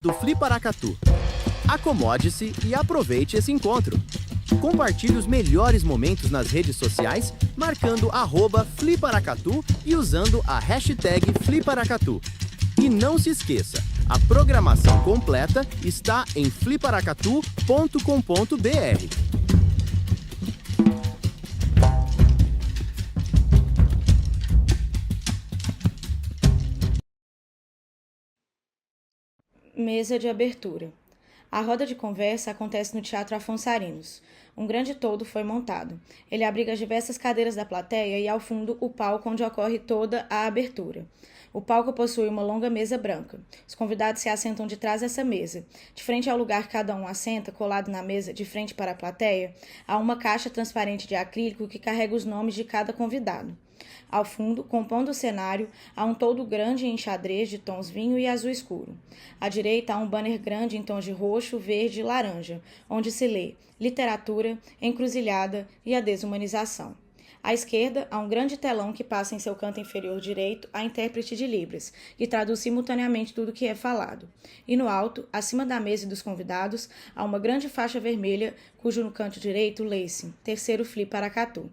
do Fliparacatu. Acomode-se e aproveite esse encontro. Compartilhe os melhores momentos nas redes sociais, marcando @Fliparacatu e usando a hashtag Fliparacatu. E não se esqueça, a programação completa está em fliparacatu.com.br. Mesa de abertura. A roda de conversa acontece no Teatro Afonso Arinos. Um grande toldo foi montado. Ele abriga as diversas cadeiras da plateia e, ao fundo, o palco onde ocorre toda a abertura. O palco possui uma longa mesa branca. Os convidados se assentam de trás dessa mesa. De frente ao lugar que cada um assenta, colado na mesa, de frente para a plateia, há uma caixa transparente de acrílico que carrega os nomes de cada convidado. Ao fundo, compondo o cenário, há um toldo grande em xadrez de tons vinho e azul escuro. À direita, há um banner grande em tons de roxo, verde e laranja, onde se lê Literatura, Encruzilhada e a Desumanização. À esquerda, há um grande telão que passa em seu canto inferior direito a intérprete de Libras, que traduz simultaneamente tudo o que é falado. E no alto, acima da mesa e dos convidados, há uma grande faixa vermelha, cujo no canto direito lê-se Terceiro Fliparacatu.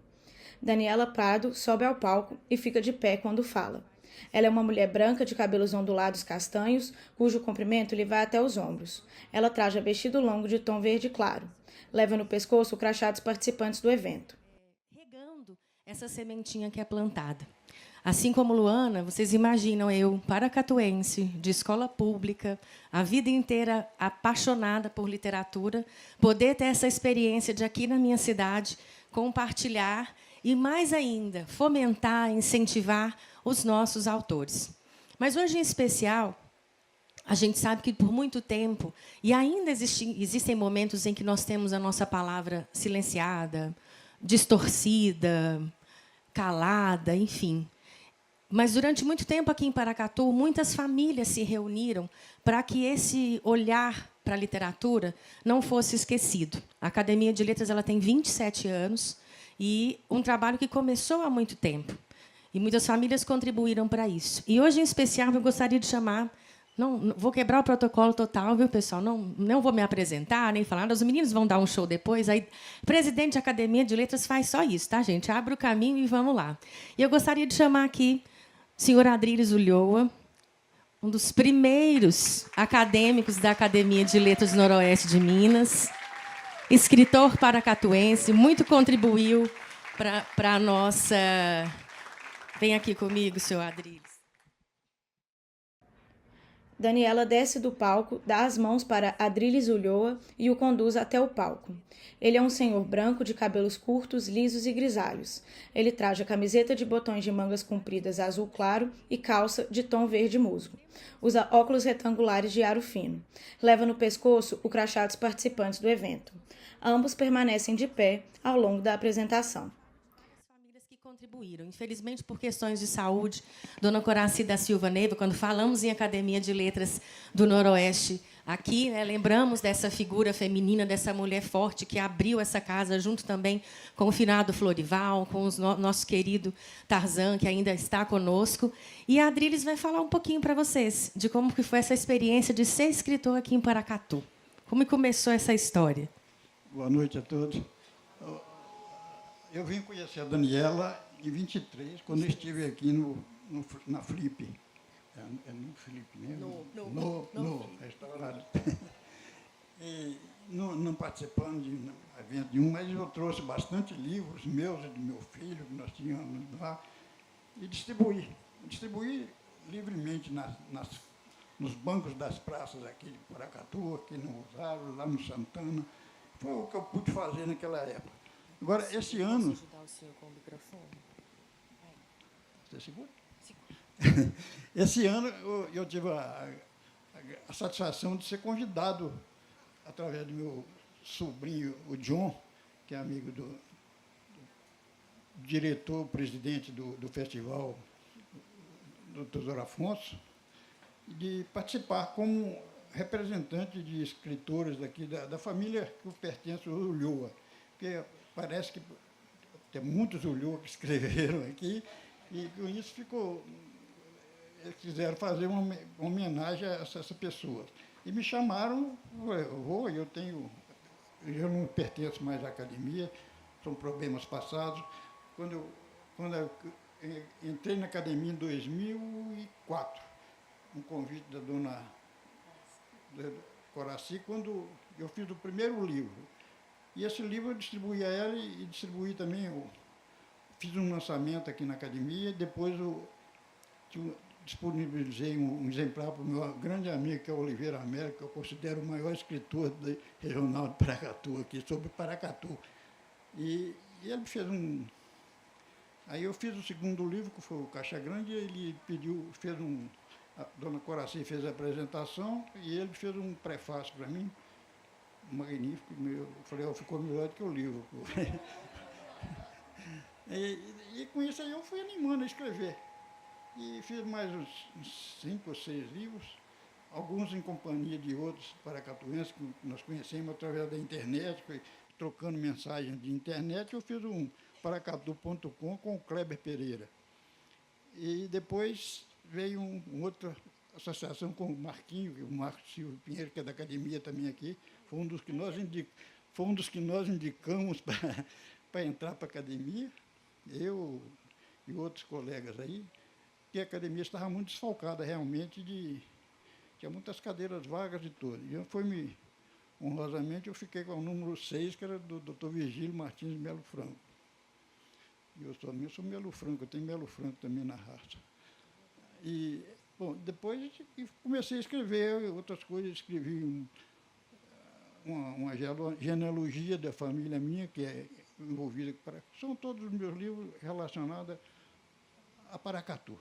Daniela Prado sobe ao palco e fica de pé quando fala. Ela é uma mulher branca de cabelos ondulados castanhos, cujo comprimento lhe vai até os ombros. Ela traja vestido longo de tom verde claro. Leva no pescoço o crachá dos participantes do evento. Regando essa sementinha que é plantada. Assim como Luana, vocês imaginam eu, paracatuense, de escola pública, a vida inteira apaixonada por literatura, poder ter essa experiência de aqui na minha cidade, compartilhar e, mais ainda, fomentar, incentivar os nossos autores. Mas, hoje, em especial, a gente sabe que, por muito tempo, e ainda existem momentos em que nós temos a nossa palavra silenciada, distorcida, calada, enfim. Mas, durante muito tempo, aqui em Paracatu, muitas famílias se reuniram para que esse olhar para a literatura não fosse esquecido. A Academia de Letras ela tem 27 anos, e um trabalho que começou há muito tempo. E muitas famílias contribuíram para isso. E, hoje, em especial, eu gostaria de chamar... Não vou quebrar o protocolo total, viu, pessoal? Não vou me apresentar, nem falar. Os meninos vão dar um show depois. Aí, presidente da Academia de Letras faz só isso, tá, gente? Abre o caminho e vamos lá. E eu gostaria de chamar aqui o senhor Adriles Ulloa, um dos primeiros acadêmicos da Academia de Letras do Noroeste de Minas, escritor paracatuense, muito contribuiu para a nossa... Vem aqui comigo, senhor Adriles. Daniela desce do palco, dá as mãos para Adriles Ulloa e o conduz até o palco. Ele é um senhor branco de cabelos curtos, lisos e grisalhos. Ele traja camiseta de botões de mangas compridas azul claro e calça de tom verde musgo. Usa óculos retangulares de aro fino. Leva no pescoço o crachá dos participantes do evento. Ambos permanecem de pé ao longo da apresentação. Contribuíram. Infelizmente, por questões de saúde, dona Coraci da Silva Neiva, quando falamos em Academia de Letras do Noroeste, aqui, né, lembramos dessa figura feminina, dessa mulher forte que abriu essa casa, junto também com o finado Florival, com o nosso querido Tarzan, que ainda está conosco. E a Adriles vai falar um pouquinho para vocês de como que foi essa experiência de ser escritor aqui em Paracatu. Como começou essa história? Boa noite a todos. Eu vim conhecer a Daniela em 23, quando eu estive aqui na Flip. No Flip, né? No restaurante. E não participando de evento nenhum, mas eu trouxe bastante livros meus e do meu filho, que nós tínhamos lá, e distribuí livremente nos bancos das praças aqui de Paracatu, aqui no Rosário, lá no Santana. Foi o que eu pude fazer naquela época. Agora, esse ano... Posso ajudar o senhor com o microfone? Você segura? Segura. Esse ano, eu tive a satisfação de ser convidado, através do meu sobrinho, o John, que é amigo do diretor, presidente do festival, do Dr. Afonso, de participar como representante de escritores daqui, da família que pertence ao Ulloa, porque parece que tem muitos Ulloa que escreveram aqui, e com isso eles quiseram fazer uma homenagem a essa pessoa. E me chamaram, eu vou, eu não pertenço mais à academia, são problemas passados. Quando eu entrei na academia em 2004, um convite da dona Coraci, quando eu fiz o primeiro livro. E esse livro eu distribuí a ela e distribuí também, fiz um lançamento aqui na academia, depois disponibilizei um exemplar para o meu grande amigo, que é o Oliveira Américo, que eu considero o maior escritor regional de Paracatu, aqui, sobre Paracatu. E ele fez Aí eu fiz o segundo livro, que foi o Caixa Grande, e ele a dona Coraci fez a apresentação e ele fez um prefácio para mim, magnífico. Eu falei, ficou melhor do que o livro. E com isso aí eu fui animando a escrever. E fiz mais uns 5 ou 6 livros, alguns em companhia de outros paracatuenses que nós conhecemos através da internet, trocando mensagens de internet. Eu fiz um paracatu.com com o Kleber Pereira. E depois veio uma outra associação com o Marcos Silva Pinheiro, que é da academia também aqui, foi um dos que nós indicamos para entrar para a academia, eu e outros colegas aí, que a academia estava muito desfalcada realmente, tinha muitas cadeiras vagas e tudo. E honrosamente, eu fiquei com o número 6, que era do Dr. Virgílio Martins Melo Franco. E eu também sou Melo Franco, eu tenho Melo Franco também na raça. E, bom, depois comecei a escrever outras coisas, escrevi uma genealogia da família minha, que é envolvida com Paracatu. São todos os meus livros relacionados a Paracatu.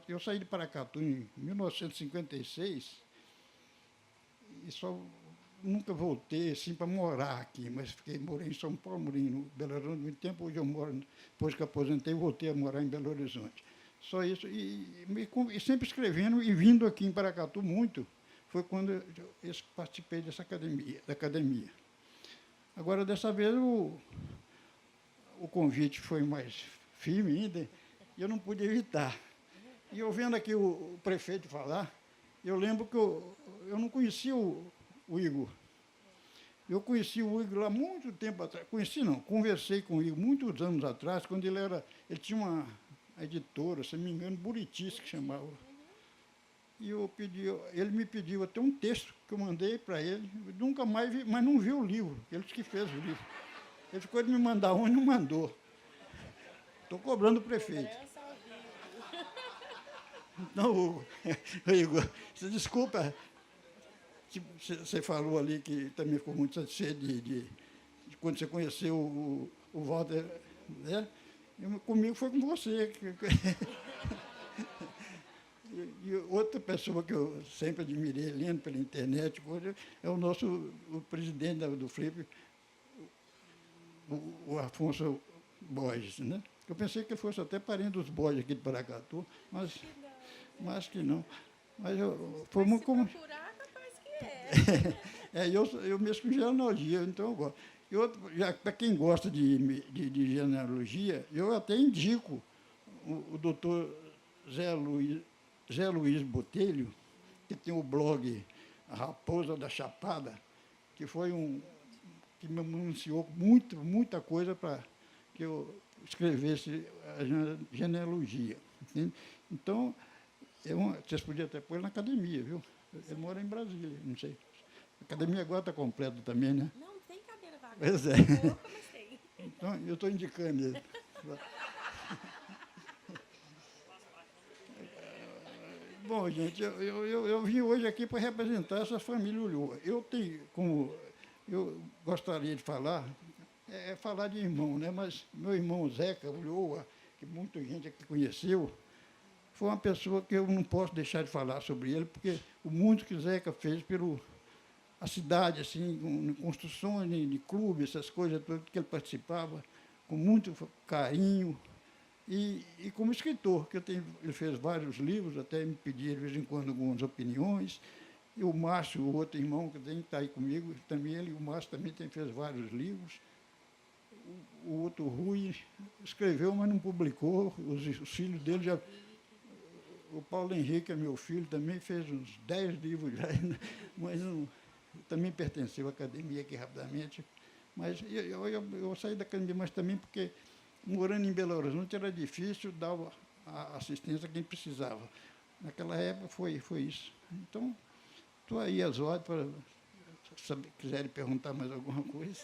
Eu saí de Paracatu em 1956 e nunca voltei assim para morar aqui, mas morei em São Paulo, morei no Belo Horizonte muito tempo. Hoje eu moro, depois que aposentei, voltei a morar em Belo Horizonte. Só isso, e sempre escrevendo e vindo aqui em Paracatu muito, foi quando eu participei da academia. Agora, dessa vez, o convite foi mais firme ainda, e eu não pude evitar. E eu vendo aqui o prefeito falar, eu lembro que eu não conhecia o Igor. Eu conheci o Igor lá muito tempo atrás. Conversei com o Igor muitos anos atrás, quando ele tinha uma editora, se não me engano, Buritis, que chamava. E ele me pediu até um texto que eu mandei para ele, nunca mais vi, mas não viu o livro, ele que fez o livro. Ele ficou de me mandar um e não mandou. Estou cobrando o prefeito. Então, Igor, você desculpa, você falou ali que também ficou muito satisfeito de quando você conheceu o Walter, né? Comigo foi com você. E outra pessoa que eu sempre admirei, lendo pela internet, é o presidente do Flip, o Afonso Borges, né? Eu pensei que ele fosse até parente dos Borges aqui de Paracatu, mas que não. Mas foi muito como... procurar, capaz que é. Eu mexo com genealogia, então eu gosto. Já para quem gosta de genealogia, eu até indico o doutor Zé Luiz Botelho, que tem o blog A Raposa da Chapada, que foi que me anunciou muita coisa para que eu escrevesse a genealogia. Entende? Então, vocês podiam até pôr na academia, viu? Ele mora em Brasília, não sei. A academia agora está completa também, né? Não tem cadeira vaga. Pois é. Pouco, mas tem. Então, eu estou indicando ele. Bom, gente, eu vim hoje aqui para representar essa família Ulloa. Eu gostaria de falar de irmão, né? Mas meu irmão Zeca Ulloa, que muita gente aqui conheceu, foi uma pessoa que eu não posso deixar de falar sobre ele, porque o muito que Zeca fez a cidade, assim, com construções de clubes, essas coisas todas que ele participava, com muito carinho. E como escritor, ele fez vários livros, até me pedia de vez em quando algumas opiniões. E o Márcio, o outro irmão que está aí comigo, o Márcio também fez vários livros. O outro Rui escreveu, mas não publicou. Os filhos dele O Paulo Henrique, meu filho, também fez uns 10 livros já, mas também pertenceu à academia aqui rapidamente. Mas eu saí da academia, mas também porque, morando em Belo Horizonte, era difícil dar a assistência a quem precisava. Naquela época foi isso. Então, estou aí às ordens para, se quiserem perguntar mais alguma coisa.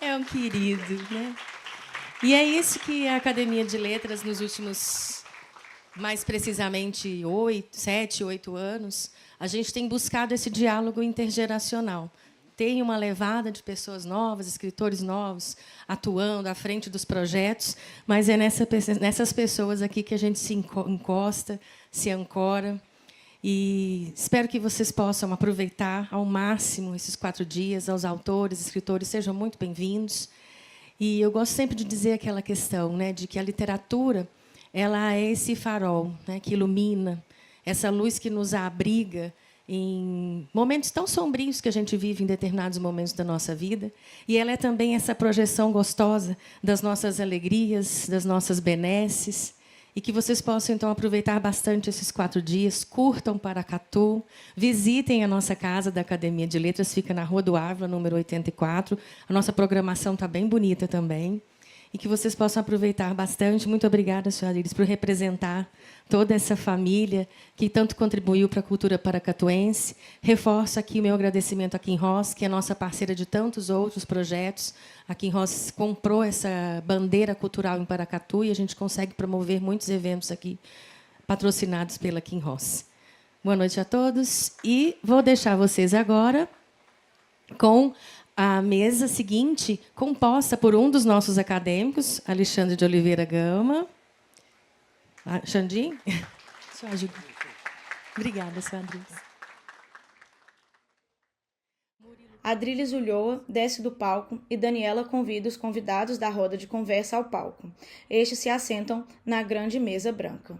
É um querido, né? E é isso que a Academia de Letras, nos últimos, mais precisamente, 7, 8 anos, a gente tem buscado esse diálogo intergeracional. Tem uma levada de pessoas novas, escritores novos, atuando à frente dos projetos, mas é nessas pessoas aqui que a gente se encosta, se ancora. E espero que vocês possam aproveitar ao máximo esses 4 dias. Aos autores, escritores, sejam muito bem-vindos. E eu gosto sempre de dizer aquela questão, né, de que a literatura ela é esse farol, né, que ilumina, essa luz que nos abriga em momentos tão sombrios que a gente vive em determinados momentos da nossa vida. E ela é também essa projeção gostosa das nossas alegrias, das nossas benesses. E que vocês possam, então, aproveitar bastante esses 4 dias, curtam Paracatu, visitem a nossa casa da Academia de Letras, fica na Rua do Ávila, número 84. A nossa programação está bem bonita também. E que vocês possam aproveitar bastante. Muito obrigada, senhora Iris, por representar toda essa família que tanto contribuiu para a cultura paracatuense. Reforço aqui o meu agradecimento à Kim Ross, que é nossa parceira de tantos outros projetos. A Kim Ross comprou essa bandeira cultural em Paracatu e a gente consegue promover muitos eventos aqui patrocinados pela Kim Ross. Boa noite a todos e vou deixar vocês agora com a mesa seguinte, composta por um dos nossos acadêmicos, Alexandre de Oliveira Gama. Xandim? Deixa eu ajudar. Obrigada, senhora Adriles. Adriles Ulloa desce do palco e Daniela convida os convidados da roda de conversa ao palco. Estes se assentam na grande mesa branca.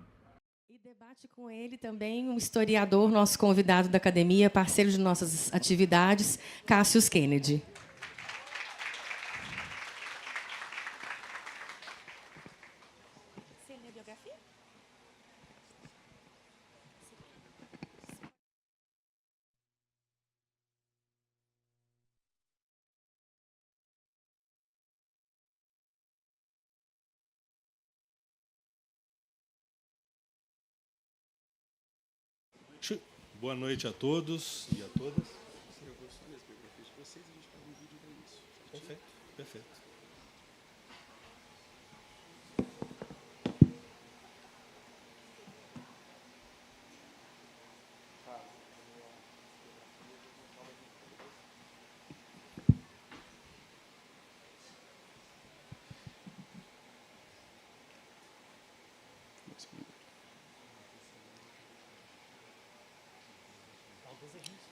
E debate com ele também um historiador, nosso convidado da academia, parceiro de nossas atividades, Cassius Kennedy. Você lê a biografia? Boa noite a todos e a todas. Perfeito, perfeito.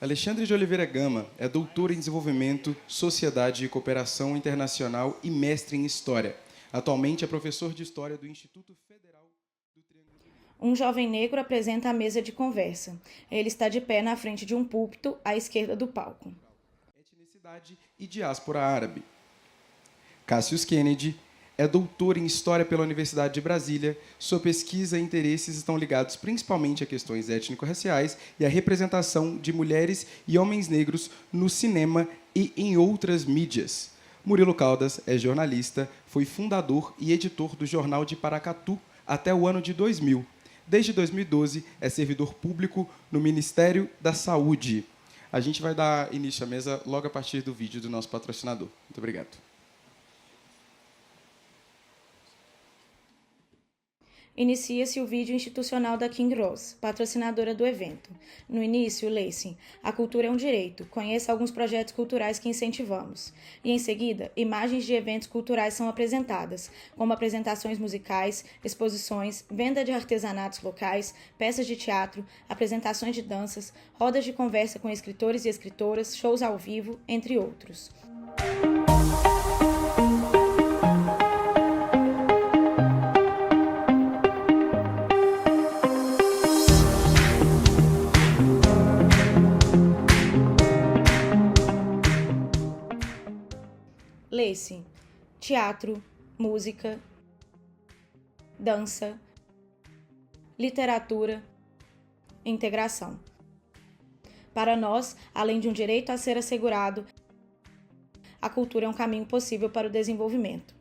Alexandre de Oliveira Gama é doutor em Desenvolvimento, Sociedade e Cooperação Internacional e mestre em História. Atualmente é professor de História do Instituto Federal do Triângulo. Um jovem negro apresenta a mesa de conversa. Ele está de pé na frente de um púlpito, à esquerda do palco. Etnicidade e diáspora árabe. Cassius Kennedy é doutor em História pela Universidade de Brasília. Sua pesquisa e interesses estão ligados principalmente a questões étnico-raciais e à representação de mulheres e homens negros no cinema e em outras mídias. Murilo Caldas é jornalista, foi fundador e editor do Jornal de Paracatu até o ano de 2000. Desde 2012, é servidor público no Ministério da Saúde. A gente vai dar início à mesa logo a partir do vídeo do nosso patrocinador. Muito obrigado. Inicia-se o vídeo institucional da King Rose, patrocinadora do evento. No início, lê-se: a cultura é um direito, conheça alguns projetos culturais que incentivamos. E em seguida, imagens de eventos culturais são apresentadas, como apresentações musicais, exposições, venda de artesanatos locais, peças de teatro, apresentações de danças, rodas de conversa com escritores e escritoras, shows ao vivo, entre outros. Lê-se: teatro, música, dança, literatura, integração. Para nós, além de um direito a ser assegurado, a cultura é um caminho possível para o desenvolvimento.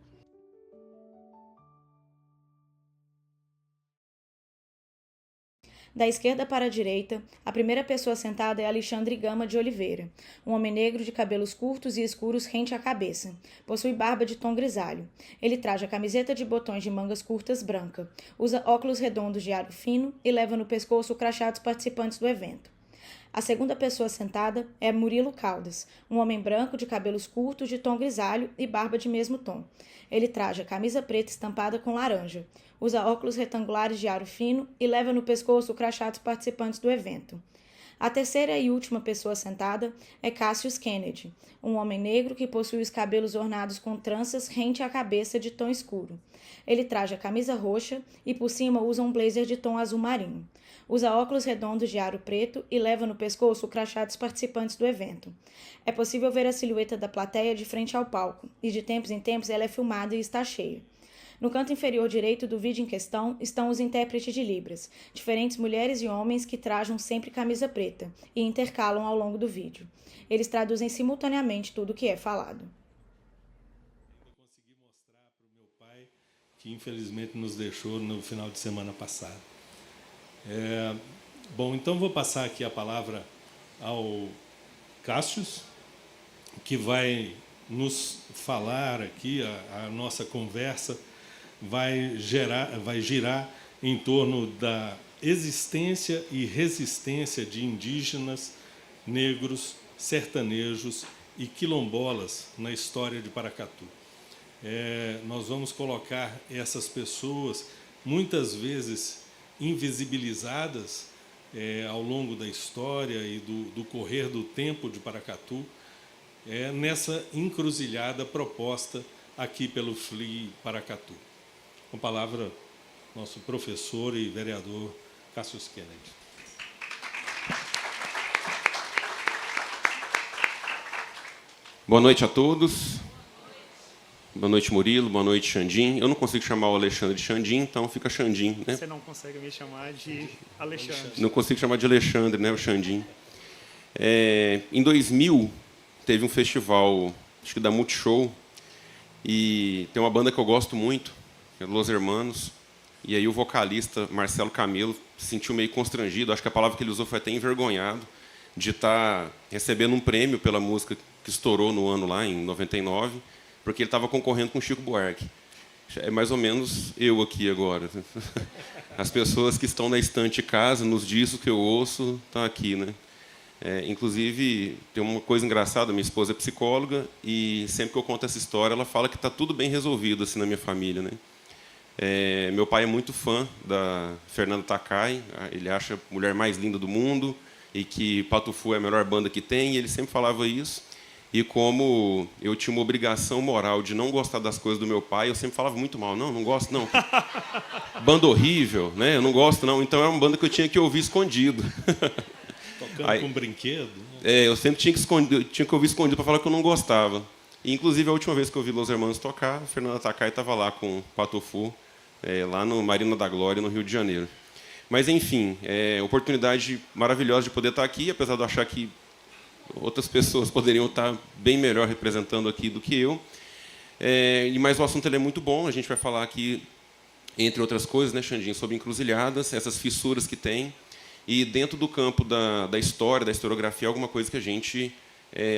Da esquerda para a direita, a primeira pessoa sentada é Alexandre Gama de Oliveira, um homem negro de cabelos curtos e escuros rente à cabeça. Possui barba de tom grisalho. Ele traja camiseta de botões de mangas curtas branca, usa óculos redondos de aro fino e leva no pescoço o crachá dos participantes do evento. A segunda pessoa sentada é Murilo Caldas, um homem branco de cabelos curtos de tom grisalho e barba de mesmo tom. Ele traja camisa preta estampada com laranja, usa óculos retangulares de aro fino e leva no pescoço o crachá dos participantes do evento. A terceira e última pessoa sentada é Cassius Kennedy, um homem negro que possui os cabelos ornados com tranças rente à cabeça de tom escuro. Ele traja camisa roxa e por cima usa um blazer de tom azul marinho. Usa óculos redondos de aro preto e leva no pescoço o crachá dos participantes do evento. É possível ver a silhueta da plateia de frente ao palco, e de tempos em tempos ela é filmada e está cheia. No canto inferior direito do vídeo em questão estão os intérpretes de Libras, diferentes mulheres e homens que trajam sempre camisa preta e intercalam ao longo do vídeo. Eles traduzem simultaneamente tudo o que é falado. Eu consegui mostrar para o meu pai, que infelizmente nos deixou no final de semana passado. Bom, então vou passar aqui a palavra ao Cassius, que vai nos falar aqui, a nossa conversa vai girar em torno da existência e resistência de indígenas, negros, sertanejos e quilombolas na história de Paracatu. Nós vamos colocar essas pessoas, muitas vezes invisibilizadas ao longo da história e do correr do tempo de Paracatu, nessa encruzilhada proposta aqui pelo FLI Paracatu. Com a palavra, nosso professor e vereador Cassius Kennedy. Boa noite a todos. Boa noite, Murilo. Boa noite, Xandim. Eu não consigo chamar o Alexandre de Xandim, então fica Xandim, né? Você não consegue me chamar de Alexandre. Não consigo chamar de Alexandre, né? O Xandim. Em 2000, teve um festival, acho que da Multishow, e tem uma banda que eu gosto muito, que é Los Hermanos, e aí o vocalista, Marcelo Camelo, se sentiu meio constrangido, acho que a palavra que ele usou foi até envergonhado, de estar recebendo um prêmio pela música que estourou no ano lá, em 99, porque ele estava concorrendo com Chico Buarque. É mais ou menos eu aqui agora. As pessoas que estão na estante de casa, nos discos que eu ouço, estão aqui, né? Inclusive, tem uma coisa engraçada, minha esposa é psicóloga, e sempre que eu conto essa história, ela fala que está tudo bem resolvido assim, na minha família, né? Meu pai é muito fã da Fernanda Takai, ele acha a mulher mais linda do mundo, e que Patufu é a melhor banda que tem, e ele sempre falava isso. E como eu tinha uma obrigação moral de não gostar das coisas do meu pai, eu sempre falava muito mal. Não gosto, não. Banda horrível, né? Eu não gosto, não. Então, era uma banda que eu tinha que ouvir escondido. Tocando com brinquedo? Né? Eu sempre tinha que ouvir escondido para falar que eu não gostava. E, inclusive, a última vez que eu vi Los Hermanos tocar, a Fernanda Takai estava lá com o Patufu, lá no Marina da Glória, no Rio de Janeiro. Mas, enfim, oportunidade maravilhosa de poder estar aqui, apesar de eu achar que outras pessoas poderiam estar bem melhor representando aqui do que eu. Mas o assunto é muito bom. A gente vai falar aqui, entre outras coisas, né, Xandinho, sobre encruzilhadas, essas fissuras que tem. E dentro do campo da história, da historiografia, alguma coisa que a gente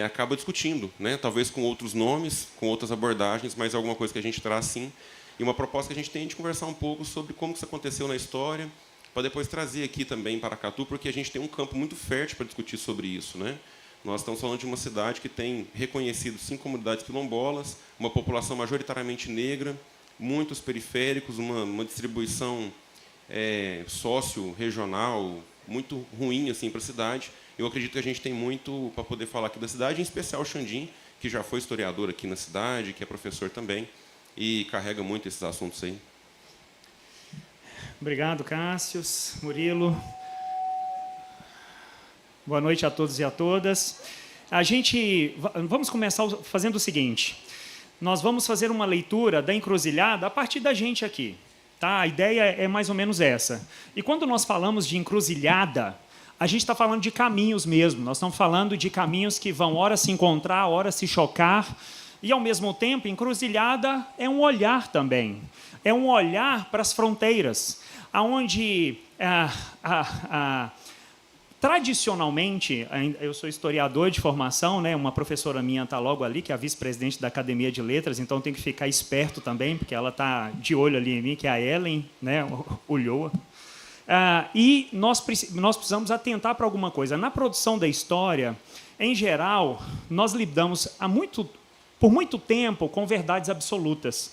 acaba discutindo, né? Talvez com outros nomes, com outras abordagens, mas alguma coisa que a gente traz, sim. E uma proposta que a gente tem de conversar um pouco sobre como isso aconteceu na história, para depois trazer aqui também para Paracatu, porque a gente tem um campo muito fértil para discutir sobre isso, né? Nós estamos falando de uma cidade que tem reconhecido 5 comunidades quilombolas, uma população majoritariamente negra, muitos periféricos, uma distribuição socio-regional muito ruim assim, para a cidade. Eu acredito que a gente tem muito para poder falar aqui da cidade, em especial o Xandim, que já foi historiador aqui na cidade, que é professor também, e carrega muito esses assuntos aí. Obrigado, Cassius, Murilo. Boa noite a todos e a todas. Vamos começar fazendo o seguinte. Nós vamos fazer uma leitura da encruzilhada a partir da gente aqui. Tá? A ideia é mais ou menos essa. E quando nós falamos de encruzilhada, a gente está falando de caminhos mesmo. Nós estamos falando de caminhos que vão ora se encontrar, ora se chocar. E, ao mesmo tempo, encruzilhada é um olhar também. É um olhar para as fronteiras, onde, tradicionalmente, eu sou historiador de formação, né? Uma professora minha está logo ali, que é a vice-presidente da Academia de Letras, então tem que ficar esperto também, porque ela está de olho ali em mim, que é a Ellen, né? Ulloa. E nós precisamos atentar para alguma coisa. Na produção da história, em geral, nós lidamos por muito tempo com verdades absolutas.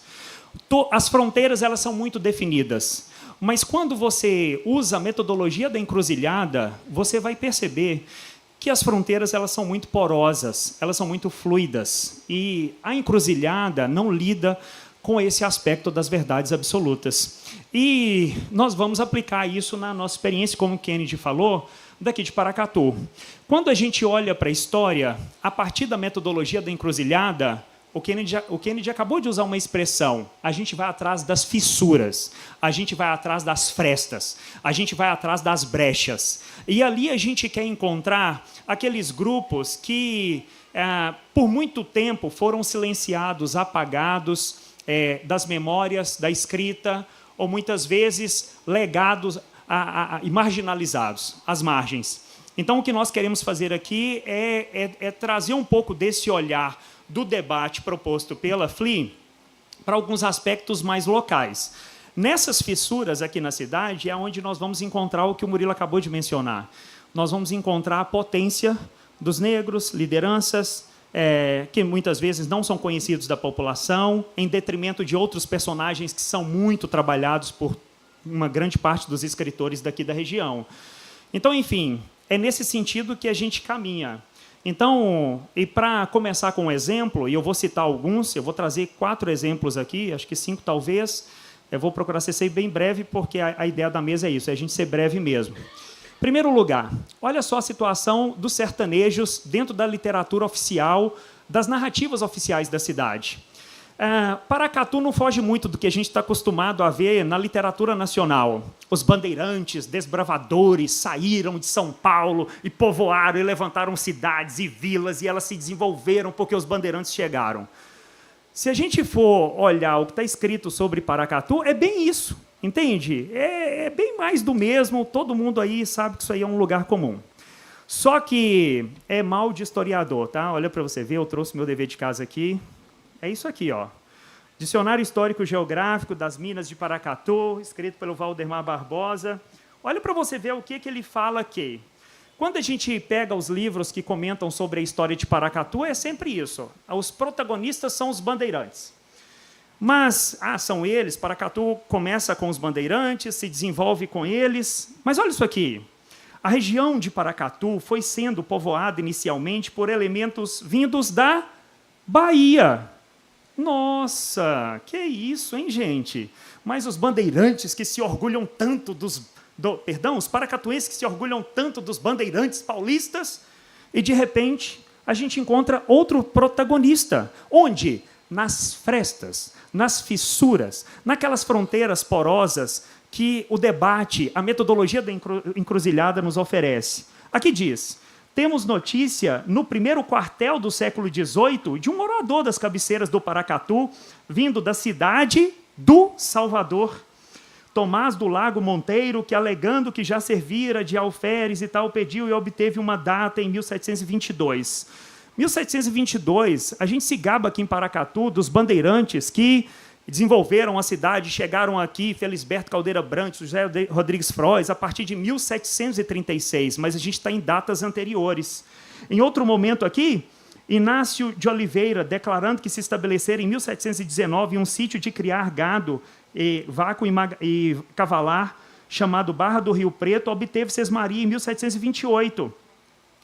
As fronteiras elas são muito definidas, mas quando você usa a metodologia da encruzilhada, você vai perceber que as fronteiras elas são muito porosas, elas são muito fluidas, e a encruzilhada não lida com esse aspecto das verdades absolutas. E nós vamos aplicar isso na nossa experiência, como o Kennedy falou, daqui de Paracatu. Quando a gente olha para a história, a partir da metodologia da encruzilhada, o Kennedy acabou de usar uma expressão: a gente vai atrás das fissuras, a gente vai atrás das frestas, a gente vai atrás das brechas. E ali a gente quer encontrar aqueles grupos que, por muito tempo, foram silenciados, apagados das memórias, da escrita, ou muitas vezes legados e marginalizados, às margens. Então, o que nós queremos fazer aqui é trazer um pouco desse olhar do debate proposto pela FLI para alguns aspectos mais locais. Nessas fissuras aqui na cidade é onde nós vamos encontrar o que o Murilo acabou de mencionar. Nós vamos encontrar a potência dos negros, lideranças, que muitas vezes não são conhecidos da população, em detrimento de outros personagens que são muito trabalhados por uma grande parte dos escritores daqui da região. Então, enfim, é nesse sentido que a gente caminha. Então, e para começar com um exemplo, e eu vou citar alguns, eu vou trazer 4 exemplos aqui, acho que 5 talvez, eu vou procurar ser bem breve, porque a ideia da mesa é isso, é a gente ser breve mesmo. Primeiro lugar, olha só a situação dos sertanejos dentro da literatura oficial, das narrativas oficiais da cidade. Paracatu não foge muito do que a gente está acostumado a ver na literatura nacional. Os bandeirantes, desbravadores, saíram de São Paulo e povoaram e levantaram cidades e vilas, e elas se desenvolveram porque os bandeirantes chegaram. Se a gente for olhar o que está escrito sobre Paracatu, é bem isso. Entende? É bem mais do mesmo, todo mundo aí sabe que isso aí é um lugar comum. Só que é mal de historiador, tá? Olha para você ver, eu trouxe meu dever de casa aqui. É isso aqui, ó. Dicionário Histórico Geográfico das Minas de Paracatu, escrito pelo Valdemar Barbosa. Olha para você ver o que ele fala aqui. Quando a gente pega os livros que comentam sobre a história de Paracatu, é sempre isso. Os protagonistas são os bandeirantes. Mas, são eles, Paracatu começa com os bandeirantes, se desenvolve com eles. Mas olha isso aqui. A região de Paracatu foi sendo povoada inicialmente por elementos vindos da Bahia. Nossa, que isso, hein, gente? Mas os bandeirantes que se orgulham tanto os paracatuenses que se orgulham tanto dos bandeirantes paulistas, e, de repente, a gente encontra outro protagonista. Onde? Nas frestas, nas fissuras, naquelas fronteiras porosas que o debate, a metodologia da encruzilhada nos oferece. Aqui diz: temos notícia, no primeiro quartel do século XVIII, de um morador das cabeceiras do Paracatu, vindo da cidade do Salvador, Tomás do Lago Monteiro, que, alegando que já servira de alferes e tal, pediu e obteve uma data em 1722. 1722, a gente se gaba aqui em Paracatu dos bandeirantes que desenvolveram a cidade, chegaram aqui, Felisberto Caldeira Branco, José Rodrigues Frois, a partir de 1736, mas a gente está em datas anteriores. Em outro momento aqui, Inácio de Oliveira, declarando que se estabelecer em 1719 um sítio de criar gado, vaco e cavalar, chamado Barra do Rio Preto, obteve Sesmaria em 1728,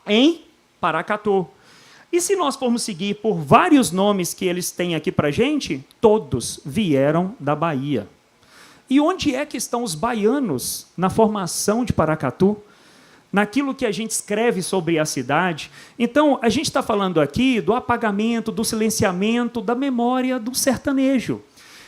em Paracatu. E se nós formos seguir por vários nomes que eles têm aqui para a gente, todos vieram da Bahia. E onde é que estão os baianos na formação de Paracatu? Naquilo que a gente escreve sobre a cidade? Então, a gente está falando aqui do apagamento, do silenciamento, da memória do sertanejo.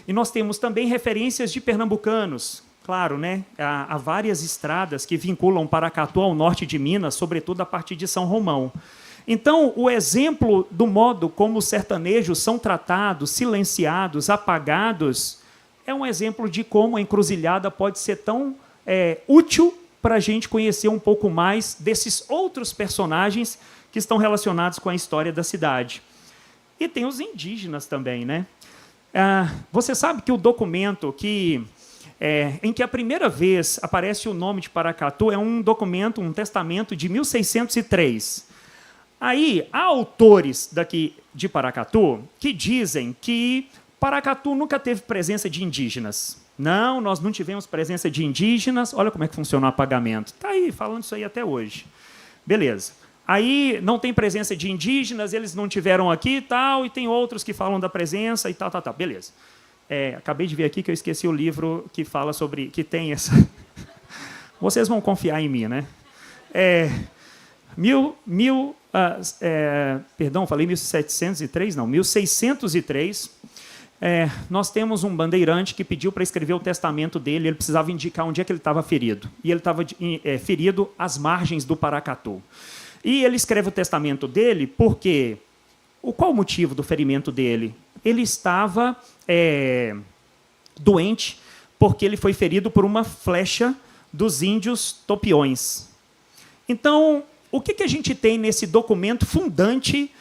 E nós temos também referências de pernambucanos. Claro, né? Há várias estradas que vinculam Paracatu ao norte de Minas, sobretudo a partir de São Romão. Então, o exemplo do modo como os sertanejos são tratados, silenciados, apagados, é um exemplo de como a encruzilhada pode ser tão útil para a gente conhecer um pouco mais desses outros personagens que estão relacionados com a história da cidade. E tem os indígenas também, né? Você sabe que o documento em que a primeira vez aparece o nome de Paracatu é um documento, um testamento de 1603. Aí, há autores daqui de Paracatu que dizem que Paracatu nunca teve presença de indígenas. Não, nós não tivemos presença de indígenas. Olha como é que funciona o apagamento. Está aí, falando isso aí até hoje. Beleza. Aí, não tem presença de indígenas, eles não tiveram aqui e tal, e tem outros que falam da presença e tal. Beleza. Acabei de ver aqui que eu esqueci o livro que fala sobre... que tem essa... Vocês vão confiar em mim, né? Perdão, falei 1703? Não, 1603. Nós temos um bandeirante que pediu para escrever o testamento dele, ele precisava indicar onde é que ele estava ferido. E ele estava ferido às margens do Paracatu. E ele escreve o testamento dele porque... Qual o motivo do ferimento dele? Ele estava doente porque ele foi ferido por uma flecha dos índios Topiões. Então, o que a gente tem nesse documento fundante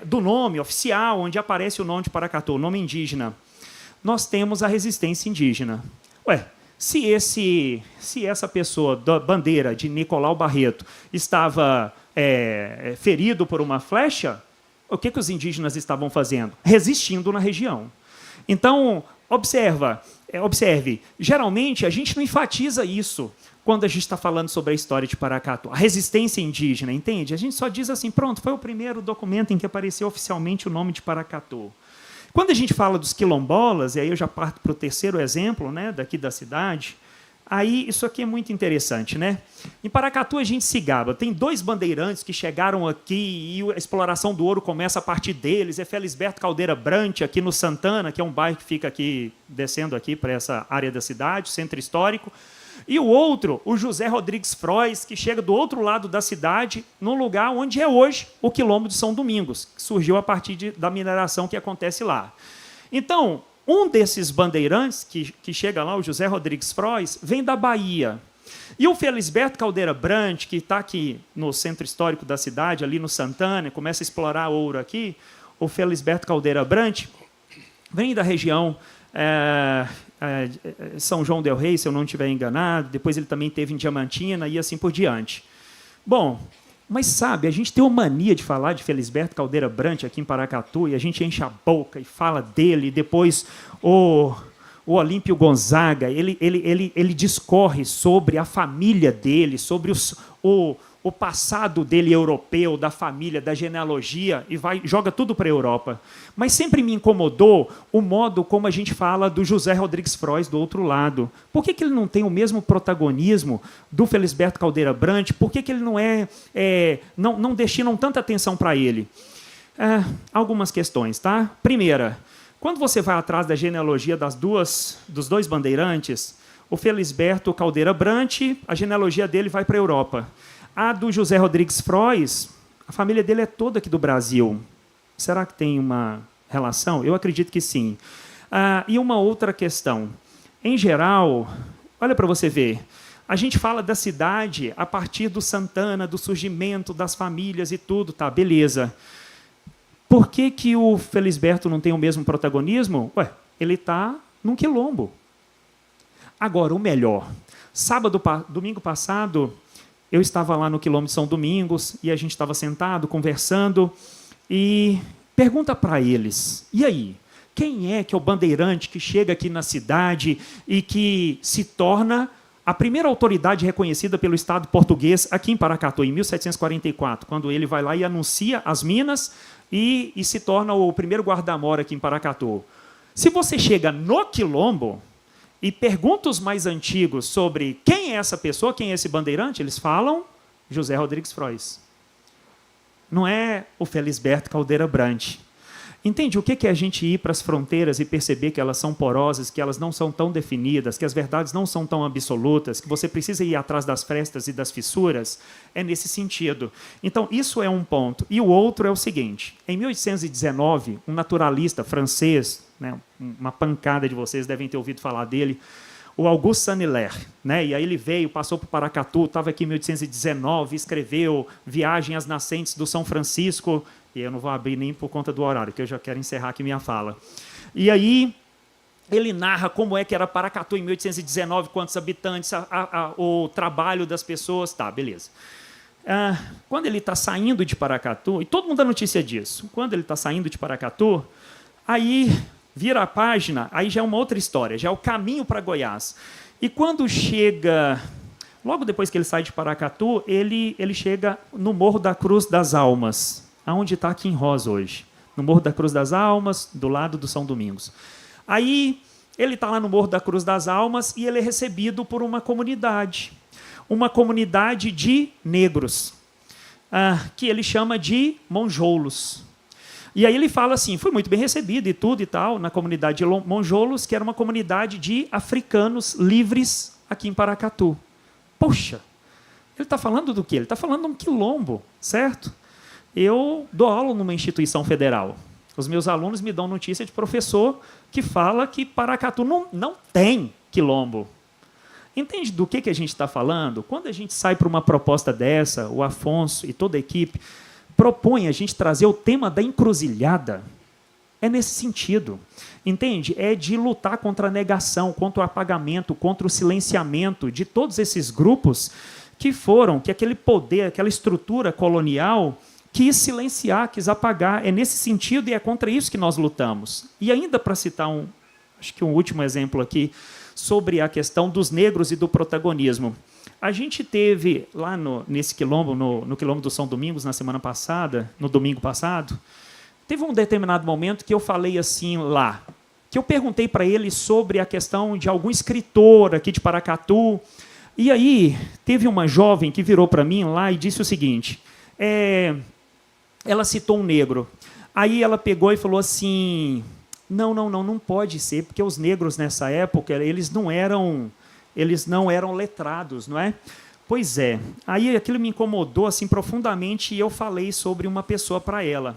do nome oficial, onde aparece o nome de Paracatu, o nome indígena? Nós temos a resistência indígena. Se essa pessoa da bandeira de Nicolau Barreto estava ferido por uma flecha, o que os indígenas estavam fazendo? Resistindo na região. Então, observe, geralmente a gente não enfatiza isso quando a gente está falando sobre a história de Paracatu. A resistência indígena, entende? A gente só diz assim, pronto, foi o primeiro documento em que apareceu oficialmente o nome de Paracatu. Quando a gente fala dos quilombolas, e aí eu já parto para o terceiro exemplo, né, daqui da cidade, aí isso aqui é muito interessante, né? Em Paracatu a gente se gaba. Tem 2 bandeirantes que chegaram aqui e a exploração do ouro começa a partir deles. É Felisberto Caldeira Brant, aqui no Santana, que é um bairro que fica aqui, descendo aqui para essa área da cidade, centro histórico. E o outro, o José Rodrigues Frois, que chega do outro lado da cidade, no lugar onde é hoje o Quilombo de São Domingos, que surgiu a partir da mineração que acontece lá. Então, um desses bandeirantes, que chega lá, o José Rodrigues Frois, vem da Bahia. E o Felisberto Caldeira Brant, que está aqui no centro histórico da cidade, ali no Santana, começa a explorar ouro aqui, o Felisberto Caldeira Brant vem da região São João del Rei, se eu não estiver enganado, depois ele também teve em Diamantina e assim por diante. Bom, mas sabe, a gente tem uma mania de falar de Felisberto Caldeira Brant aqui em Paracatu, e a gente enche a boca e fala dele, e depois o Olímpio Gonzaga, ele discorre sobre a família dele, sobre o passado dele europeu, da família, da genealogia, e joga tudo para a Europa. Mas sempre me incomodou o modo como a gente fala do José Rodrigues Frois do outro lado. Por que ele não tem o mesmo protagonismo do Felisberto Caldeira Brant? Por que ele não destinam tanta atenção para ele? Algumas questões, tá? Primeira, quando você vai atrás da genealogia dos 2 bandeirantes, o Felisberto Caldeira Brant, a genealogia dele vai para a Europa. A do José Rodrigues Frois, a família dele é toda aqui do Brasil. Será que tem uma relação? Eu acredito que sim. E uma outra questão. Em geral, olha para você ver, a gente fala da cidade a partir do Santana, do surgimento das famílias e tudo, tá, beleza. Por que o Felisberto não tem o mesmo protagonismo? Ele está num quilombo. Agora, o melhor. Domingo passado, eu estava lá no Quilombo de São Domingos e a gente estava sentado, conversando, e pergunta para eles, e aí, quem é que é o bandeirante que chega aqui na cidade e que se torna a primeira autoridade reconhecida pelo Estado português aqui em Paracatu, em 1744, quando ele vai lá e anuncia as minas e se torna o primeiro guarda-mor aqui em Paracatu. Se você chega no Quilombo e pergunta os mais antigos sobre quem é essa pessoa, quem é esse bandeirante, eles falam José Rodrigues Frois. Não é o Felisberto Caldeira Brant. Entende o que é a gente ir para as fronteiras e perceber que elas são porosas, que elas não são tão definidas, que as verdades não são tão absolutas, que você precisa ir atrás das frestas e das fissuras? É nesse sentido. Então, isso é um ponto. E o outro é o seguinte. Em 1819, um naturalista francês, né, uma pancada de vocês devem ter ouvido falar dele, o Auguste Saint-Hilaire, né? E aí ele veio, passou por Paracatu, estava aqui em 1819, escreveu Viagem às Nascentes do São Francisco, e eu não vou abrir nem por conta do horário, que eu já quero encerrar aqui minha fala. E aí ele narra como é que era Paracatu em 1819, quantos habitantes, o trabalho das pessoas, tá, beleza. Quando ele está saindo de Paracatu, e todo mundo dá notícia disso, quando ele está saindo de Paracatu, aí vira a página, aí já é uma outra história, já é o caminho para Goiás. E quando chega, logo depois que ele sai de Paracatu, ele chega no Morro da Cruz das Almas, aonde está aqui em Rosa hoje, no Morro da Cruz das Almas, do lado do São Domingos. Aí ele está lá no Morro da Cruz das Almas e ele é recebido por uma comunidade de negros, que ele chama de monjolos. E aí ele fala assim, fui muito bem recebido e tudo e tal, na comunidade de monjolos, que era uma comunidade de africanos livres aqui em Paracatu. Poxa, ele está falando do quê? Ele está falando de um quilombo, certo? Eu dou aula numa instituição federal. Os meus alunos me dão notícia de professor que fala que Paracatu não tem quilombo. Entende do que a gente está falando? Quando a gente sai para uma proposta dessa, o Afonso e toda a equipe propõe a gente trazer o tema da encruzilhada, é nesse sentido. Entende? É de lutar contra a negação, contra o apagamento, contra o silenciamento de todos esses grupos que aquele poder, aquela estrutura colonial quis silenciar, quis apagar. É nesse sentido e é contra isso que nós lutamos. E ainda para citar acho que um último exemplo aqui, sobre a questão dos negros e do protagonismo. A gente teve lá nesse quilombo, no quilombo do São Domingos, na semana passada, no domingo passado, teve um determinado momento que eu falei assim lá, que eu perguntei para ele sobre a questão de algum escritor aqui de Paracatu, e aí teve uma jovem que virou para mim lá e disse o seguinte, ela citou um negro. Aí ela pegou e falou assim, não pode ser, porque os negros nessa época, eles não eram letrados, não é? Pois é. Aí aquilo me incomodou assim profundamente e eu falei sobre uma pessoa para ela.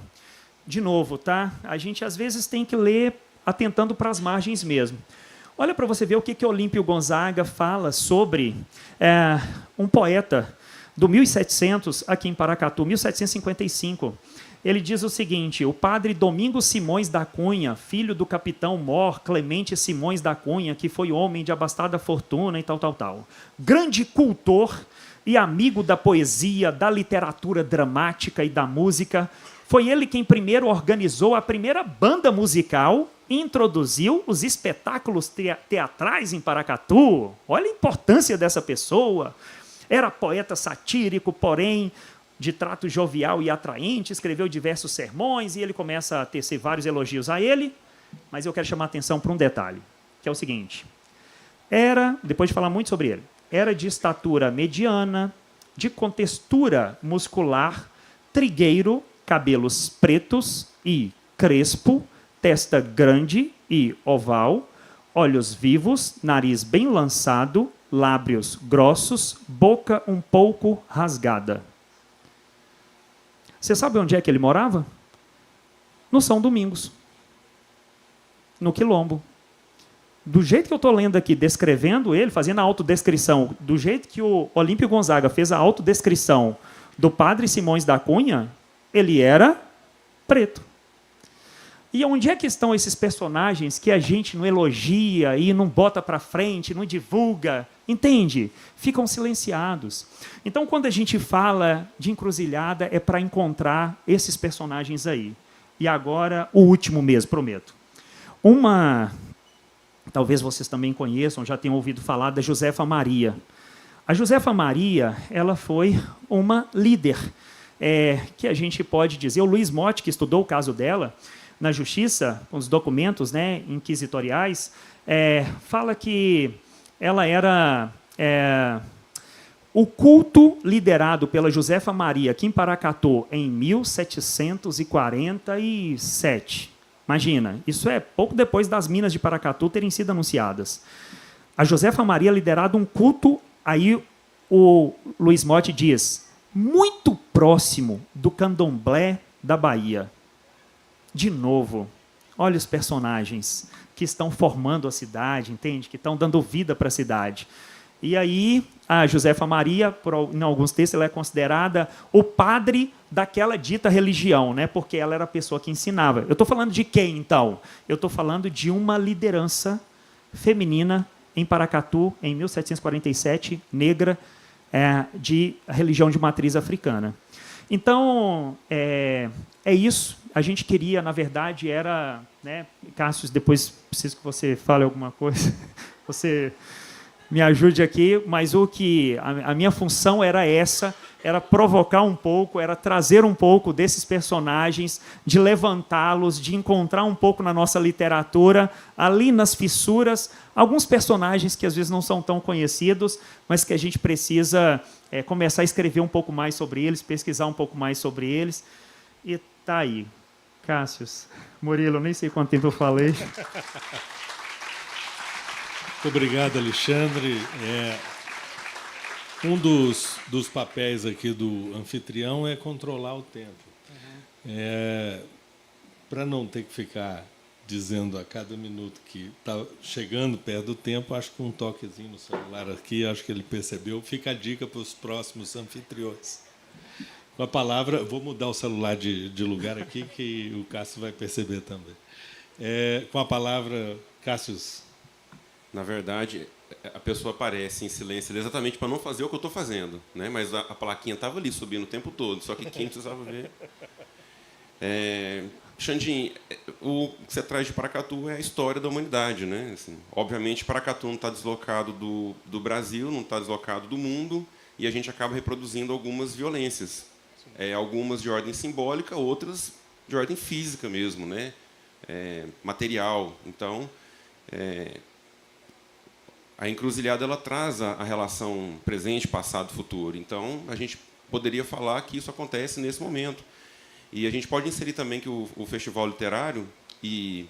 De novo, tá? A gente às vezes tem que ler atentando para as margens mesmo. Olha para você ver o que Olímpio Gonzaga fala sobre um poeta do 1700 aqui em Paracatu, 1755. Ele diz o seguinte, o padre Domingos Simões da Cunha, filho do capitão Mor Clemente Simões da Cunha, que foi homem de abastada fortuna e tal. Grande cultor e amigo da poesia, da literatura dramática e da música, foi ele quem primeiro organizou a primeira banda musical e introduziu os espetáculos teatrais em Paracatu. Olha a importância dessa pessoa. Era poeta satírico, porém de trato jovial e atraente, escreveu diversos sermões e ele começa a tecer vários elogios a ele, mas eu quero chamar a atenção para um detalhe, que é o seguinte, depois de falar muito sobre ele, era de estatura mediana, de contextura muscular, trigueiro, cabelos pretos e crespo, testa grande e oval, olhos vivos, nariz bem lançado, lábios grossos, boca um pouco rasgada. Você sabe onde é que ele morava? No São Domingos, no quilombo. Do jeito que eu estou lendo aqui, descrevendo ele, fazendo a autodescrição, do jeito que o Olímpio Gonzaga fez a autodescrição do padre Simões da Cunha, ele era preto. E onde é que estão esses personagens que a gente não elogia e não bota para frente, não divulga? Entende? Ficam silenciados. Então, quando a gente fala de encruzilhada, é para encontrar esses personagens aí. E agora, o último mesmo, prometo. Talvez vocês também conheçam, já tenham ouvido falar da Josefa Maria. A Josefa Maria, ela foi uma líder, que a gente pode dizer, o Luiz Motti, que estudou o caso dela, na justiça, com os documentos, né, inquisitoriais, fala que ela era o culto liderado pela Josefa Maria aqui em Paracatu em 1747, Imagina, isso é pouco depois das minas de Paracatu terem sido anunciadas. A Josefa Maria liderado um culto, aí o Luiz Motti diz, muito próximo do candomblé da Bahia. De novo, olha os personagens que estão formando a cidade, entende? Que estão dando vida para a cidade. E aí, a Josefa Maria, em alguns textos, ela é considerada o padre daquela dita religião, né? Porque ela era a pessoa que ensinava. Eu estou falando de quem, então? Eu estou falando de uma liderança feminina em Paracatu, em 1747, negra, de religião de matriz africana. Então, é isso. A gente queria, na verdade, era... Né, Cássio, depois preciso que você fale alguma coisa. Você me ajude aqui, mas a minha função era essa, era provocar um pouco, era trazer um pouco desses personagens, de levantá-los, de encontrar um pouco na nossa literatura, ali nas fissuras, alguns personagens que às vezes não são tão conhecidos, mas que a gente precisa começar a escrever um pouco mais sobre eles, pesquisar um pouco mais sobre eles. E tá aí. Cássio, Murilo, nem sei quanto tempo eu falei. Obrigado, Alexandre. Um dos papéis aqui do anfitrião é controlar o tempo. Para não ter que ficar dizendo a cada minuto que está chegando perto do tempo, acho que um toquezinho no celular aqui, acho que ele percebeu. Fica a dica para os próximos anfitriões. Com a palavra, vou mudar o celular de lugar aqui, que o Cássio vai perceber também. Com a palavra, Cássio. Na verdade, a pessoa aparece em silêncio exatamente para não fazer o que eu estou fazendo, né? Mas a plaquinha estava ali, subindo o tempo todo, só que quem precisava ver... Xandinho, o que você traz de Paracatu é a história da humanidade, né? Assim, obviamente, Paracatu não está deslocado do Brasil, não está deslocado do mundo, e a gente acaba reproduzindo algumas violências. Algumas de ordem simbólica, outras de ordem física mesmo, né? Material. Então, a encruzilhada ela traz a relação presente, passado, futuro. Então, a gente poderia falar que isso acontece nesse momento. E a gente pode inserir também que o festival literário e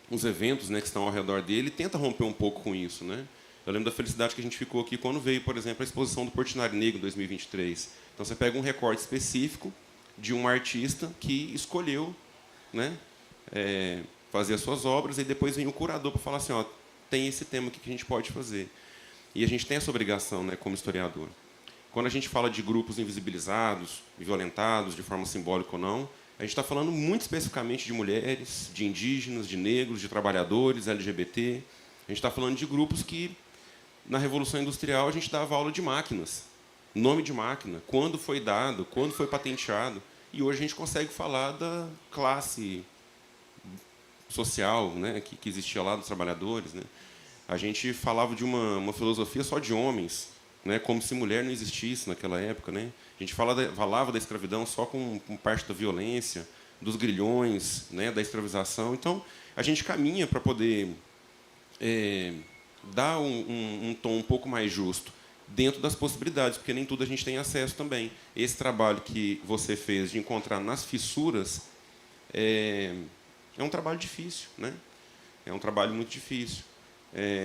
os eventos, né, que estão ao redor dele tenta romper um pouco com isso, né? Eu lembro da felicidade que a gente ficou aqui quando veio, por exemplo, a exposição do Portinari Negro em 2023. Então, você pega um recorte específico de um artista que escolheu, né, fazer as suas obras, e depois vem o curador para falar assim, ó, tem esse tema aqui que a gente pode fazer. E a gente tem essa obrigação, né, como historiador. Quando a gente fala de grupos invisibilizados, violentados, de forma simbólica ou não, a gente está falando muito especificamente de mulheres, de indígenas, de negros, de trabalhadores, LGBT. A gente está falando de grupos que, na Revolução Industrial, a gente dava aula de máquinas, nome de máquina, quando foi dado, quando foi patenteado. E hoje a gente consegue falar da classe social, né, que existia lá dos trabalhadores, né? A gente falava de uma filosofia só de homens, né, como se mulher não existisse naquela época, né? A gente falava da escravidão só com parte da violência, dos grilhões, né, da escravização. Então, a gente caminha para poder dar um tom um pouco mais justo, dentro das possibilidades, porque nem tudo a gente tem acesso também. Esse trabalho que você fez de encontrar nas fissuras é um trabalho difícil, né? É um trabalho muito difícil.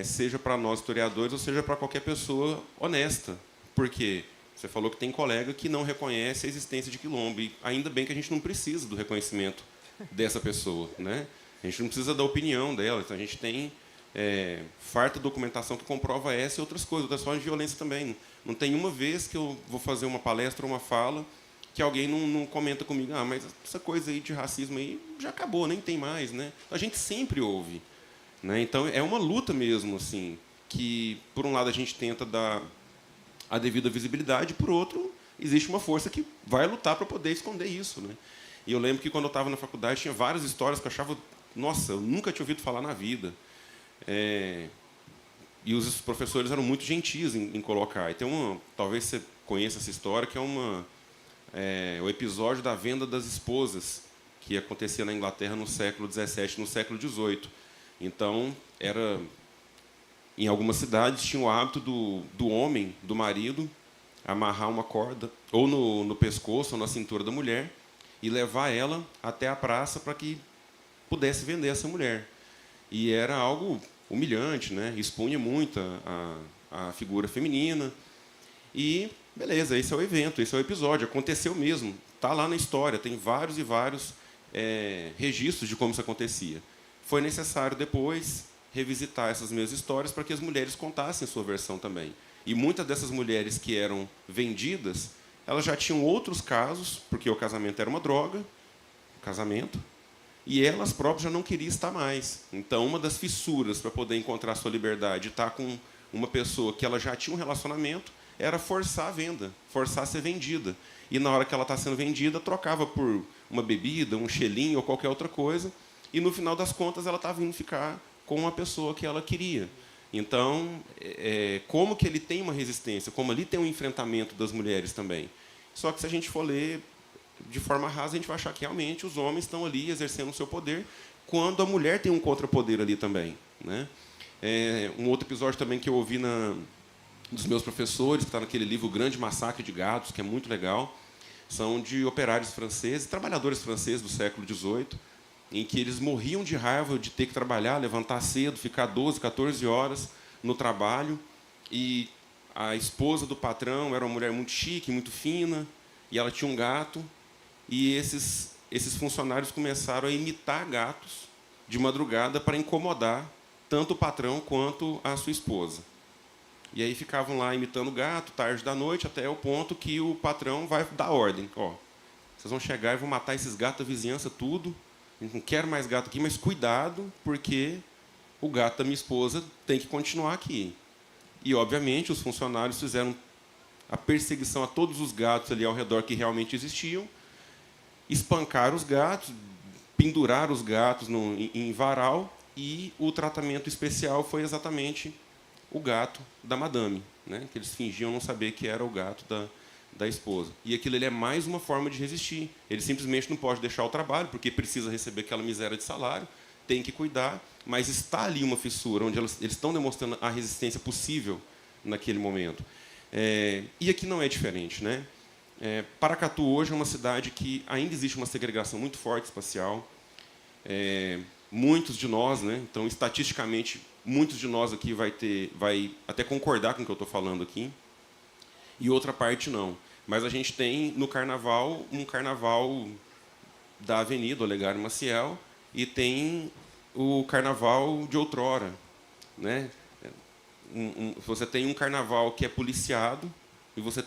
Seja para nós historiadores ou seja para qualquer pessoa honesta, porque você falou que tem colega que não reconhece a existência de quilombo, e ainda bem que a gente não precisa do reconhecimento dessa pessoa, né? A gente não precisa da opinião dela, então a gente tem farta documentação que comprova essa e outras coisas, outras formas de violência também. Não tem uma vez que eu vou fazer uma palestra ou uma fala que alguém não comenta comigo, mas essa coisa aí de racismo aí já acabou, nem tem mais, né? A gente sempre ouve. Né? Então, é uma luta mesmo, assim, que, por um lado, a gente tenta dar a devida visibilidade, por outro, existe uma força que vai lutar para poder esconder isso. Né? E eu lembro que, quando eu estava na faculdade, tinha várias histórias que eu achava, nossa, eu nunca tinha ouvido falar na vida. E os professores eram muito gentis em colocar. E tem talvez você conheça essa história, que é o episódio da venda das esposas, que acontecia na Inglaterra no século XVII, no século XVIII. Então, em algumas cidades, tinha o hábito do homem, do marido, amarrar uma corda, ou no pescoço, ou na cintura da mulher, e levar ela até a praça para que pudesse vender essa mulher. E era algo humilhante, né? Expunha muito a figura feminina. E, beleza, esse é o evento, esse é o episódio. Aconteceu mesmo, está lá na história, tem vários e vários registros de como isso acontecia. Foi necessário, depois, revisitar essas mesmas histórias para que as mulheres contassem a sua versão também. E muitas dessas mulheres que eram vendidas, elas já tinham outros casos, porque o casamento era uma droga, e elas próprias já não queriam estar mais. Então, uma das fissuras para poder encontrar a sua liberdade e estar com uma pessoa que ela já tinha um relacionamento era forçar a venda, forçar a ser vendida. E, na hora que ela está sendo vendida, trocava por uma bebida, um xelinho ou qualquer outra coisa, e, no final das contas, ela está vindo ficar com uma pessoa que ela queria. Então, como que ele tem uma resistência, como ali tem um enfrentamento das mulheres também. Só que, se a gente for ler de forma rasa, a gente vai achar que realmente os homens estão ali exercendo o seu poder, quando a mulher tem um contrapoder ali também, né? Um outro episódio também que eu ouvi dos meus professores, que está naquele livro O Grande Massacre de Gados, que é muito legal, são de operários franceses, trabalhadores franceses do século XVIII, em que eles morriam de raiva de ter que trabalhar, levantar cedo, ficar 12, 14 horas no trabalho, e a esposa do patrão era uma mulher muito chique, muito fina, e ela tinha um gato, e esses funcionários começaram a imitar gatos de madrugada para incomodar tanto o patrão quanto a sua esposa. E aí ficavam lá imitando o gato, tarde da noite, até o ponto que o patrão vai dar ordem. Ó, vocês vão chegar e vão matar esses gatos da vizinhança, tudo. Não quero mais gato aqui, mas cuidado, porque o gato da minha esposa tem que continuar aqui. E, obviamente, os funcionários fizeram a perseguição a todos os gatos ali ao redor que realmente existiam, espancaram os gatos, penduraram os gatos em varal, e o tratamento especial foi exatamente o gato da madame, né? Que eles fingiam não saber que era o gato da esposa. E aquilo é mais uma forma de resistir. Ele simplesmente não pode deixar o trabalho, porque precisa receber aquela miséria de salário, tem que cuidar, mas está ali uma fissura, onde eles estão demonstrando a resistência possível naquele momento. E aqui não é diferente, né? Paracatu hoje é uma cidade que ainda existe uma segregação muito forte espacial. Muitos de nós, né? Então, estatisticamente, muitos de nós aqui vai até concordar com o que eu estou falando aqui, e outra parte não. Mas a gente tem, no carnaval, um carnaval da Avenida Olegário Maciel, e tem o carnaval de outrora, né? Você tem um carnaval que é policiado, e você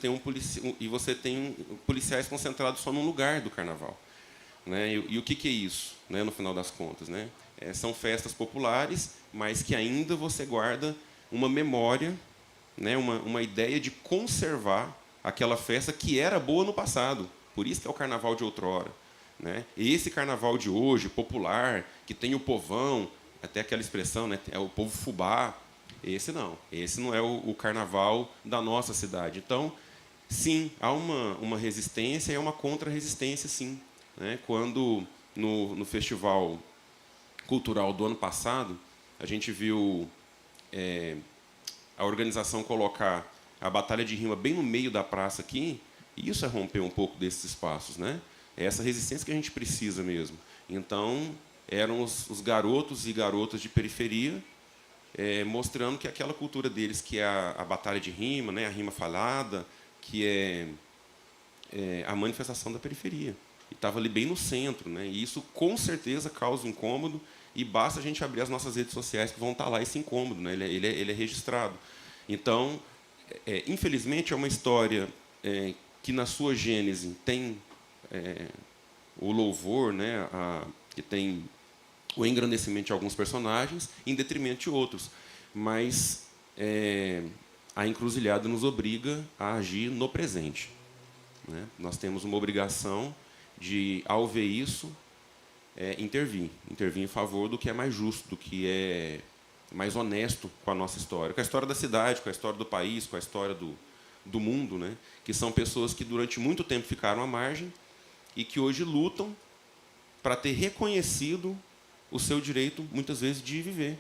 tem policiais concentrados só num lugar do carnaval, né? E o que é isso, né, no final das contas, né? São festas populares, mas que ainda você guarda uma memória, né, uma ideia de conservar aquela festa que era boa no passado. Por isso que é o carnaval de outrora, né? E esse carnaval de hoje, popular, que tem o povão, até aquela expressão, né, é o povo fubá, esse não é o carnaval da nossa cidade. Então, sim, há uma resistência e uma contra-resistência, sim, né? Quando, no festival cultural do ano passado, a gente viu a organização colocar a batalha de rima bem no meio da praça aqui, e isso é romper um pouco desses espaços, né? É essa resistência que a gente precisa mesmo. Então, eram os garotos e garotas de periferia mostrando que aquela cultura deles, que é a batalha de rima, né, a rima falada, que é a manifestação da periferia. E estava ali bem no centro, né? E isso, com certeza, causa incômodo, e basta a gente abrir as nossas redes sociais que vão estar lá esse incômodo, né? Ele é registrado. Então, infelizmente, é uma história que, na sua gênese, tem o louvor, né? Que tem o engrandecimento de alguns personagens, em detrimento de outros. Mas a encruzilhada nos obriga a agir no presente, né? Nós temos uma obrigação de, ao ver isso, intervir em favor do que é mais justo, do que é mais honesto com a nossa história, com a história da cidade, com a história do país, com a história do mundo, né? Que são pessoas que durante muito tempo ficaram à margem e que hoje lutam para ter reconhecido o seu direito, muitas vezes, de viver,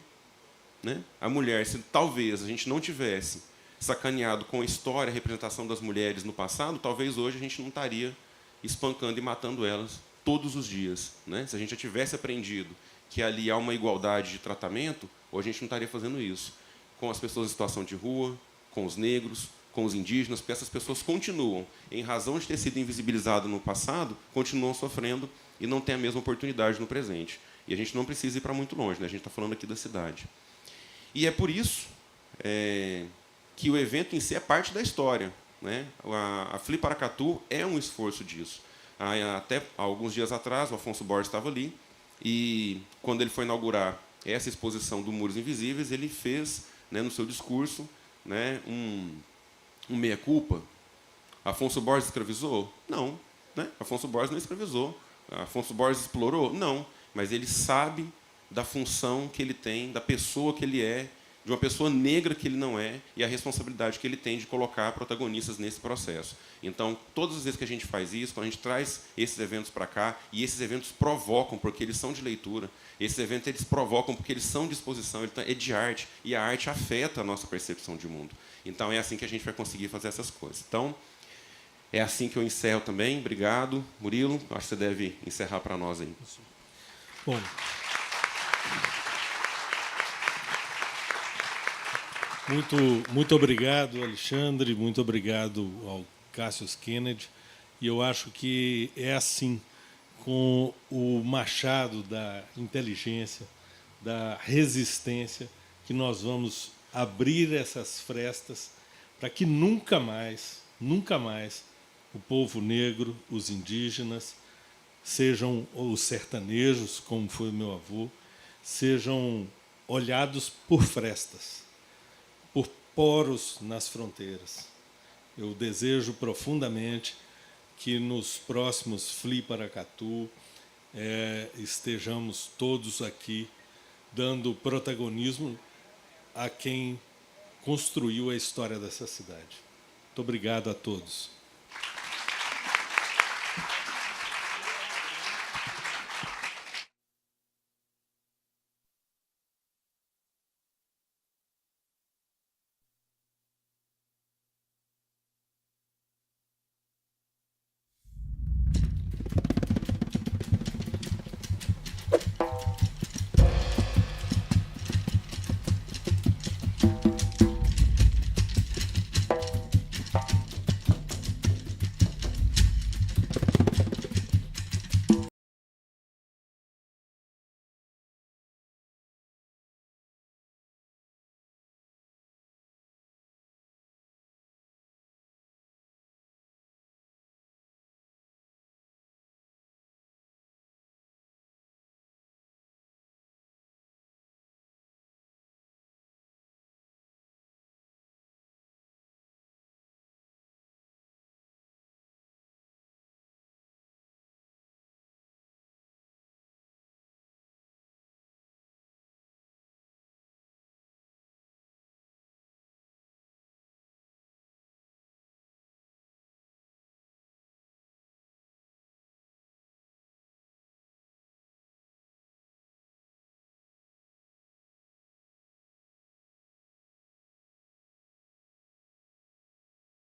né? A mulher, se talvez a gente não tivesse sacaneado com a história, a representação das mulheres no passado, talvez hoje a gente não estaria espancando e matando elas todos os dias, né? Se a gente já tivesse aprendido que ali há uma igualdade de tratamento, hoje a gente não estaria fazendo isso. Com as pessoas em situação de rua, com os negros, com os indígenas, porque essas pessoas continuam, em razão de ter sido invisibilizado no passado, continuam sofrendo e não têm a mesma oportunidade no presente. E a gente não precisa ir para muito longe, né? A gente está falando aqui da cidade. E é por isso que o evento em si é parte da história, né? A Flip Paracatu é um esforço disso. Até alguns dias atrás, o Afonso Borges estava ali, e quando ele foi inaugurar essa exposição do Muros Invisíveis, ele fez, né, no seu discurso, né, um meia-culpa. Afonso Borges escravizou? Não. Né? Afonso Borges não escravizou. Afonso Borges explorou? Não. Mas ele sabe da função que ele tem, da pessoa que ele é, de uma pessoa negra que ele não é, e a responsabilidade que ele tem de colocar protagonistas nesse processo. Então, todas as vezes que a gente faz isso, quando a gente traz esses eventos para cá, e esses eventos provocam, porque eles são de leitura, esses eventos eles provocam porque eles são de exposição, é de arte, e a arte afeta a nossa percepção de mundo. Então, é assim que a gente vai conseguir fazer essas coisas. Então, é assim que eu encerro também. Obrigado. Murilo, acho que você deve encerrar para nós aí. Bom, muito obrigado, Alexandre, muito obrigado ao Cassius Kennedy. E eu acho que é assim, com o machado da inteligência, da resistência, que nós vamos abrir essas frestas para que nunca mais o povo negro, os indígenas, sejam os sertanejos, como foi o meu avô, sejam olhados por frestas, por poros nas fronteiras. Eu desejo profundamente que nos próximos Flip Paracatu estejamos todos aqui dando protagonismo a quem construiu a história dessa cidade. Muito obrigado a todos.